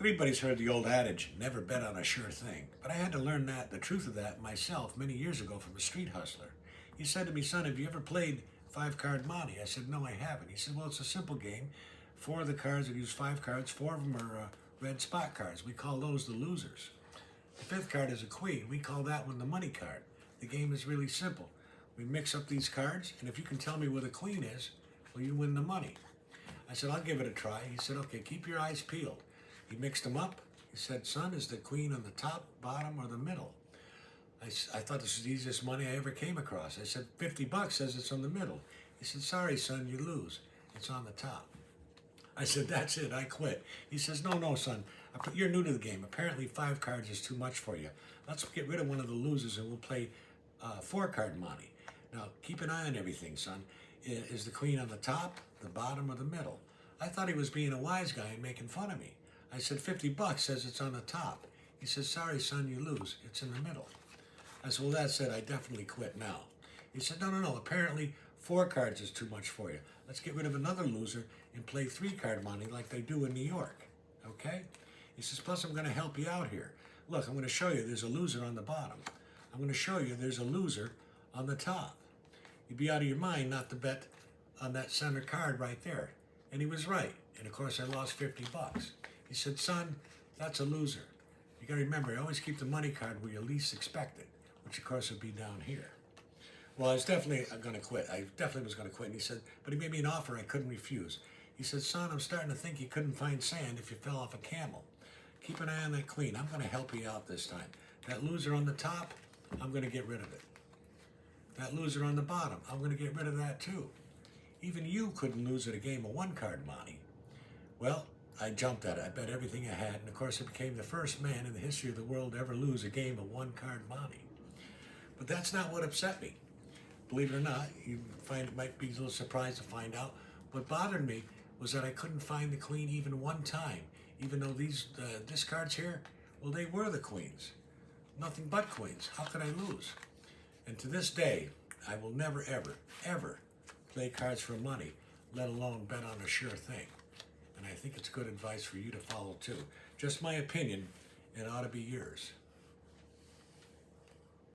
Everybody's heard the old adage, never bet on a sure thing. But I had to learn the truth of that myself many years ago from a street hustler. He said to me, son, have you ever played five-card Monte? I said, no, I haven't. He said, well, it's a simple game. Four of the cards that use five cards, four of them are red spot cards. We call those the losers. The fifth card is a queen. We call that one the money card. The game is really simple. We mix up these cards, and if you can tell me where the queen is, well, you win the money. I said, I'll give it a try. He said, okay, keep your eyes peeled. He mixed them up. He said, son, is the queen on the top, bottom, or the middle? I thought this was the easiest money I ever came across. I said, $50 says it's on the middle. He said, sorry, son, you lose. It's on the top. I said, that's it, I quit. He says, no, son, you're new to the game. Apparently 5 cards is too much for you. Let's get rid of one of the losers and we'll play 4-card Monte. Now, keep an eye on everything, son. Is the queen on the top, the bottom, or the middle? I thought he was being a wise guy and making fun of me. I said, $50 says it's on the top. He says, sorry, son, you lose. It's in the middle. I said, well, that's it. I definitely quit now. He said, no. Apparently 4 cards is too much for you. Let's get rid of another loser and play 3-card Monte like they do in New York. Okay? He says, plus I'm going to help you out here. Look, I'm going to show you there's a loser on the bottom. I'm going to show you there's a loser on the top. You'd be out of your mind not to bet on that center card right there. And he was right. And of course, I lost $50. He said, son, that's a loser. You got to remember, I always keep the money card where you least expect it, which of course would be down here. Well, I was definitely going to quit. I definitely was going to quit. And he said, but he made me an offer I couldn't refuse. He said, son, I'm starting to think you couldn't find sand if you fell off a camel. Keep an eye on that queen. I'm going to help you out this time. That loser on the top, I'm going to get rid of it. That loser on the bottom, I'm going to get rid of that too. Even you couldn't lose at a game of 1-card Monte. Well, I jumped at it. I bet everything I had, and of course I became the first man in the history of the world to ever lose a game of 1-card Monte. But that's not what upset me. Believe it or not, you might be a little surprised to find out, what bothered me was that I couldn't find the queen even one time, even though these discards here, well, they were the queens. Nothing but queens. How could I lose? And to this day, I will never, ever play cards for money, let alone bet on a sure thing. And I think it's good advice for you to follow too. Just my opinion, it ought to be yours.